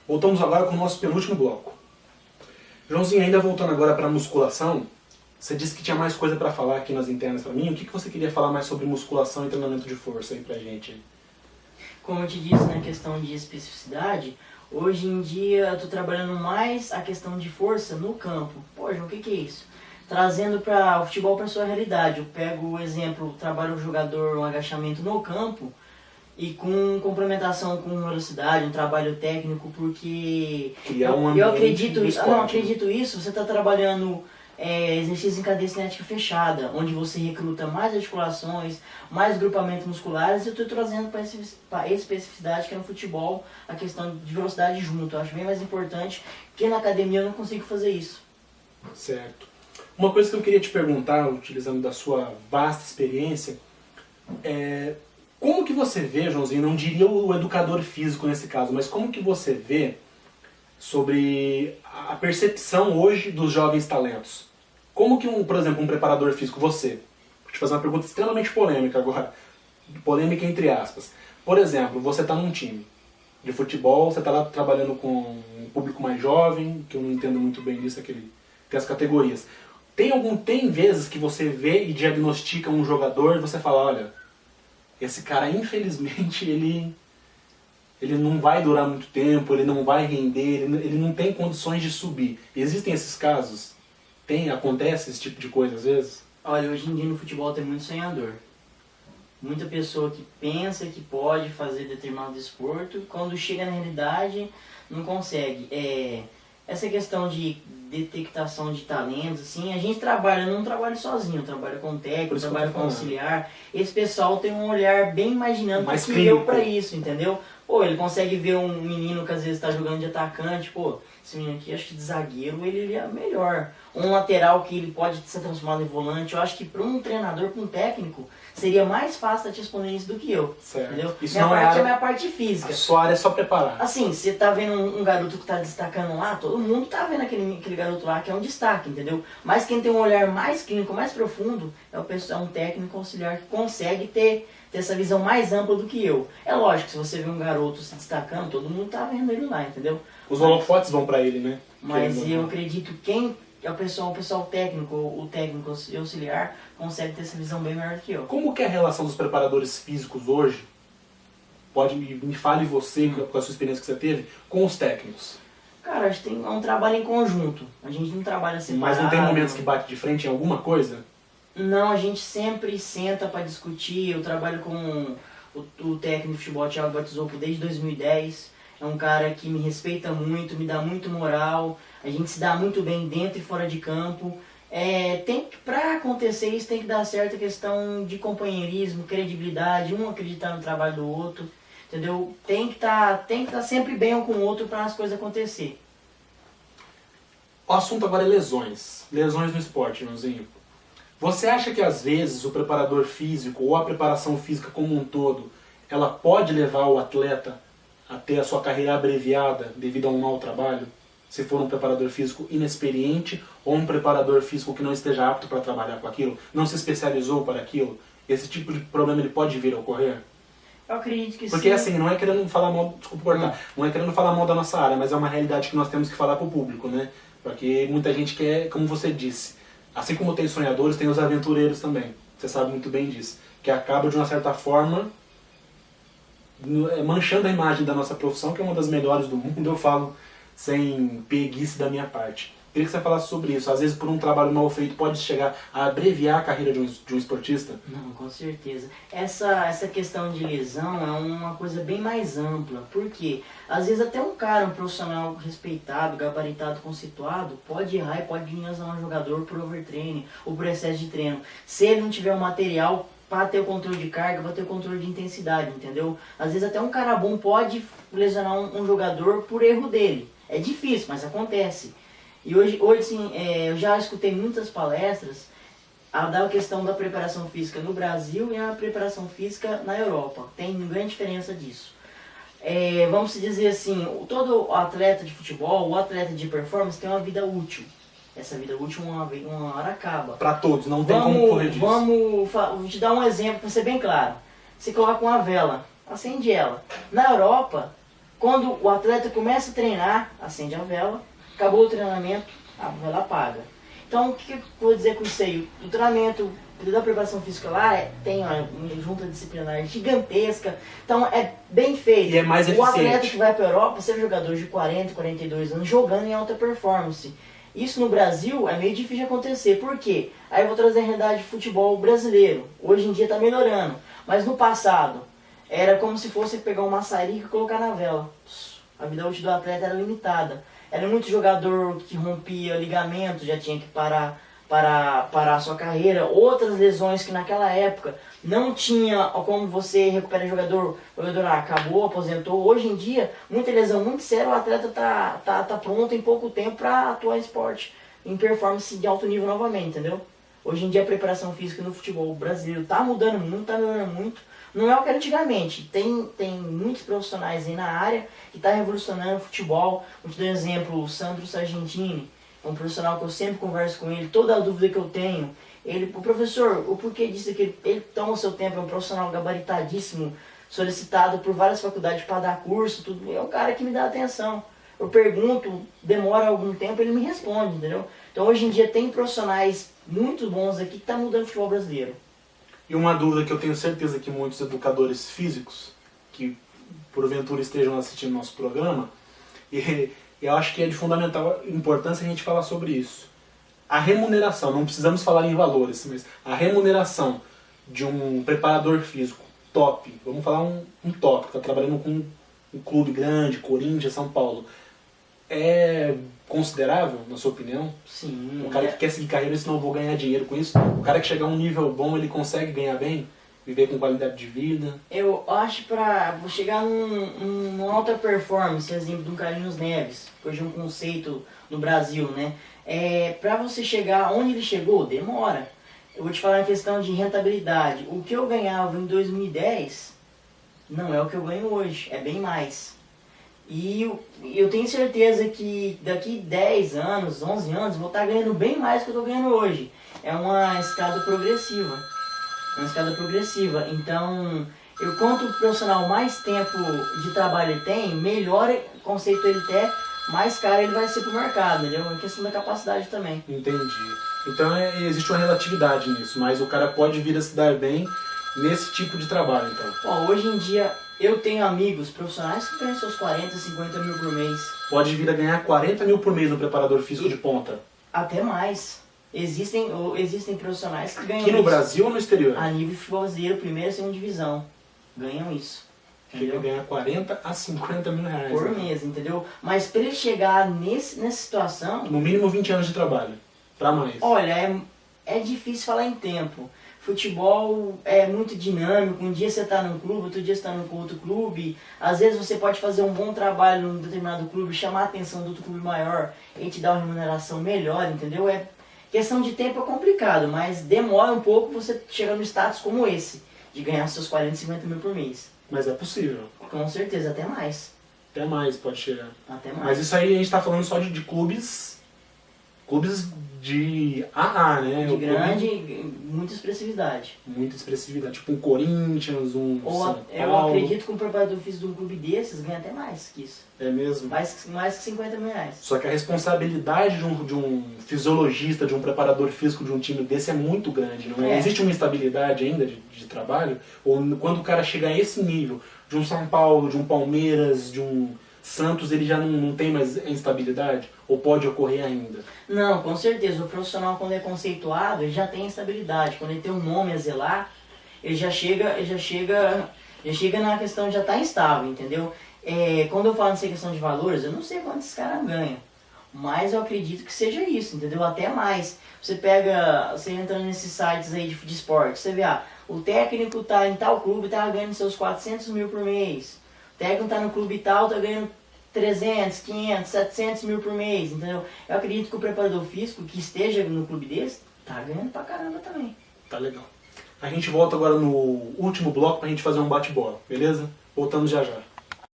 Voltamos agora com o nosso penúltimo bloco. Joãozinho, ainda voltando agora para a musculação, você disse que tinha mais coisa para falar aqui nas internas para mim. O que você queria falar mais sobre musculação e treinamento de força aí pra gente? Como eu te disse na questão de especificidade, hoje em dia eu tô trabalhando mais a questão de força no campo. Pô, João, o que é isso? Trazendo para o futebol para sua realidade. Eu pego o exemplo, trabalho o jogador um agachamento no campo e com complementação com velocidade, um trabalho técnico, porque eu acredito isso. Não, acredito isso, você está trabalhando exercício em cadeia cinética fechada, onde você recruta mais articulações, mais grupamentos musculares, e eu estou trazendo para a especificidade que é no futebol, a questão de velocidade junto. Eu acho bem mais importante, porque na academia eu não consigo fazer isso. Certo. Uma coisa que eu queria te perguntar, utilizando da sua vasta experiência, como que você vê, Joãozinho, não diria o educador físico nesse caso, mas como que você vê sobre a percepção hoje dos jovens talentos? Como que, por exemplo, um preparador físico, você, vou te fazer uma pergunta extremamente polêmica agora, polêmica entre aspas. Por exemplo, você está num time de futebol, você está lá trabalhando com um público mais jovem, que eu não entendo muito bem disso, tem as categorias. Tem vezes que você vê e diagnostica um jogador e você fala, olha, esse cara infelizmente ele não vai durar muito tempo, ele não vai render, ele não tem condições de subir. Existem esses casos? Acontece esse tipo de coisa às vezes? Olha, hoje em dia no futebol tem muito sonhador. Muita pessoa que pensa que pode fazer determinado desporto, quando chega na realidade não consegue. Essa questão de detectação de talentos, assim, a gente não trabalha sozinho, trabalha com técnico, trabalha com auxiliar. Esse pessoal tem um olhar bem mais dinâmico que eu pra isso, entendeu? Pô, ele consegue ver um menino que às vezes está jogando de atacante, pô, esse menino aqui, acho que de zagueiro, ele é melhor. Um lateral que ele pode ser transformado em volante, eu acho que para um treinador, para um técnico, seria mais fácil te responder isso do que eu, certo. Entendeu? Isso minha não parte é a minha parte física. A sua área é só preparar. Assim, você tá vendo um garoto que tá destacando lá, todo mundo tá vendo aquele garoto lá que é um destaque, entendeu? Mas quem tem um olhar mais clínico, mais profundo, é um técnico auxiliar que consegue ter essa visão mais ampla do que eu. É lógico, se você vê um garoto se destacando, todo mundo tá vendo ele lá, entendeu? Os holofotes vão pra ele, né? Mas eu acredito que quem é o pessoal técnico, o técnico auxiliar, consegue ter essa visão bem melhor do que eu. Como que é a relação dos preparadores físicos hoje? Me fale você, com a sua experiência que você teve, com os técnicos. Cara, acho que é um trabalho em conjunto. A gente não trabalha separado. Mas não tem momentos que bate de frente em alguma coisa? Não, a gente sempre senta para discutir. Eu trabalho com o técnico de futebol, Thiago Batizoco, desde 2010. É um cara que me respeita muito, me dá muito moral. A gente se dá muito bem dentro e fora de campo. Para acontecer isso tem que dar certo a questão de companheirismo, credibilidade, um acreditar no trabalho do outro. Entendeu? Tem que estar sempre bem um com o outro para as coisas acontecer. O assunto agora é lesões. Lesões no esporte, Joãozinho. Você acha que às vezes o preparador físico ou a preparação física como um todo, ela pode levar o atleta a ter a sua carreira abreviada devido a um mau trabalho? Se for um preparador físico inexperiente ou um preparador físico que não esteja apto para trabalhar com aquilo, não se especializou para aquilo, esse tipo de problema ele pode vir a ocorrer? Eu acredito que Porque sim. assim, não é querendo falar mal, desculpa cortar, não é querendo falar mal da nossa área, mas é uma realidade que nós temos que falar para o público, né? Porque muita gente quer, como você disse, assim como tem sonhadores, tem os aventureiros também. Você sabe muito bem disso. Que acaba, de uma certa forma, manchando a imagem da nossa profissão, que é uma das melhores do mundo, eu falo sem preguiça da minha parte. Queria que você falasse sobre isso. Às vezes, por um trabalho mal feito, pode chegar a abreviar a carreira de um esportista? Não, com certeza. Essa questão de lesão é uma coisa bem mais ampla. Por quê? Às vezes até um profissional respeitado, gabaritado, conceituado, pode errar e pode lesar um jogador por overtraining ou por excesso de treino. Se ele não tiver o material para ter o controle de carga, para ter o controle de intensidade, entendeu? Às vezes até um cara bom pode lesionar um jogador por erro dele. É difícil, mas acontece. E hoje sim, eu já escutei muitas palestras da questão da preparação física no Brasil e a preparação física na Europa. Tem grande diferença disso. Vamos dizer assim, todo atleta de futebol, o atleta de performance tem uma vida útil. Essa vida útil uma hora acaba. Para todos, não tem como correr disso. Vou te dar um exemplo para ser bem claro. Você coloca uma vela, acende ela. Na Europa, Quando o atleta começa a treinar, acende a vela, acabou o treinamento, a vela apaga. Então, o que eu vou dizer com isso aí? O treinamento da preparação física lá tem uma junta disciplinar gigantesca, então é bem feito. E é mais eficiente. O atleta que vai para a Europa, ser jogador de 40, 42 anos, jogando em alta performance. Isso no Brasil é meio difícil de acontecer. Por quê? Aí eu vou trazer a realidade de futebol brasileiro. Hoje em dia está melhorando, mas no passado era como se fosse pegar um maçarico e colocar na vela. A vida útil do atleta era limitada. Era muito jogador que rompia ligamento, já tinha que parar a sua carreira. Outras lesões que naquela época não tinha como você recuperar jogador. O jogador acabou, aposentou. Hoje em dia, muita lesão muito séria, o atleta tá pronto em pouco tempo para atuar em esporte, em performance de alto nível novamente, entendeu? Hoje em dia a preparação física no futebol brasileiro tá mudando muito, tá melhorando muito. Não é o que era antigamente. Tem muitos profissionais aí na área que tá revolucionando o futebol. Vou te dar um exemplo, o Sandro Sargentini. É um profissional que eu sempre converso com ele, toda a dúvida que eu tenho. O professor, o porquê disso aqui, ele toma o seu tempo, é um profissional gabaritadíssimo, solicitado por várias faculdades para dar curso, tudo. É um cara que me dá atenção. Eu pergunto, demora algum tempo, ele me responde, entendeu? Então hoje em dia tem profissionais muito bons aqui que estão mudando o futebol brasileiro. E uma dúvida que eu tenho certeza que muitos educadores físicos, que porventura estejam assistindo nosso programa, e eu acho que é de fundamental importância a gente falar sobre isso. A remuneração, não precisamos falar em valores, mas a remuneração de um preparador físico top, vamos falar um top, que está trabalhando com um clube grande, Corinthians, São Paulo, é considerável, na sua opinião? Sim. O cara que quer seguir carreira, senão eu vou ganhar dinheiro com isso. O cara que chegar a um nível bom, ele consegue ganhar bem? Viver com qualidade de vida? Eu acho vou chegar numa alta performance, exemplo de um Carlinhos Neves, hoje é um conceito no Brasil, né? Pra você chegar onde ele chegou, demora. Eu vou te falar em questão de rentabilidade. O que eu ganhava em 2010 não é o que eu ganho hoje, é bem mais. E eu tenho certeza que daqui 10 anos, 11 anos, vou estar ganhando bem mais do que eu estou ganhando hoje. É uma escada progressiva. Então, quanto o profissional mais tempo de trabalho ele tem, melhor conceito ele tem, mais caro ele vai ser para o mercado, entendeu? É questão da capacidade também. Entendi. Então existe uma relatividade nisso, mas o cara pode vir a se dar bem nesse tipo de trabalho, então. Bom, hoje em dia eu tenho amigos profissionais que ganham seus 40, 50 mil por mês. Pode vir a ganhar 40 mil por mês no preparador físico de ponta. Até mais. Existem profissionais que ganham aqui no Brasil ou no exterior? A nível de futebol brasileiro, primeira e segunda divisão. Ganham isso. Chega a ganhar 40 a 50 mil reais. Por mês, entendeu? Mas para ele chegar nessa situação... No mínimo 20 anos de trabalho. Pra mais. Olha, é difícil falar em tempo. Futebol é muito dinâmico. Um dia você está num clube, outro dia você está num outro clube. Às vezes você pode fazer um bom trabalho num determinado clube, chamar a atenção do outro clube maior e te dar uma remuneração melhor, entendeu? Questão de tempo é complicado, mas demora um pouco você chegar no status como esse, de ganhar seus 40, 50 mil por mês. Mas é possível. Com certeza, até mais. Até mais pode chegar. Até mais. Mas isso aí a gente está falando só de clubes de AA, né? De grande, muita expressividade. Muita expressividade. Tipo um Corinthians, um São Paulo. Eu acredito que um preparador físico de um clube desses ganha até mais que isso. É mesmo? Mais que 50 mil reais. Só que a responsabilidade de um fisiologista, de um preparador físico de um time desse é muito grande, não é? Existe uma estabilidade ainda de trabalho? Ou quando o cara chega a esse nível, de um São Paulo, de um Palmeiras, de um Santos, ele já não tem mais instabilidade? Ou pode ocorrer ainda? Não, com certeza. O profissional, quando é conceituado, ele já tem estabilidade. Quando ele tem um nome a zelar, ele já chega na questão de já estar instável, entendeu? Quando eu falo nessa questão de valores, eu não sei quanto esse cara ganha. Mas eu acredito que seja isso, entendeu? Até mais. Você entra nesses sites aí de esporte, você vê, o técnico tá em tal clube, tá ganhando seus 400 mil por mês. O técnico tá no clube tal, tá ganhando 300, 500, 700 mil por mês, entendeu? Eu acredito que o preparador físico que esteja no clube desse, tá ganhando pra caramba também. Tá legal. A gente volta agora no último bloco pra gente fazer um bate-bola, beleza? Voltamos já já.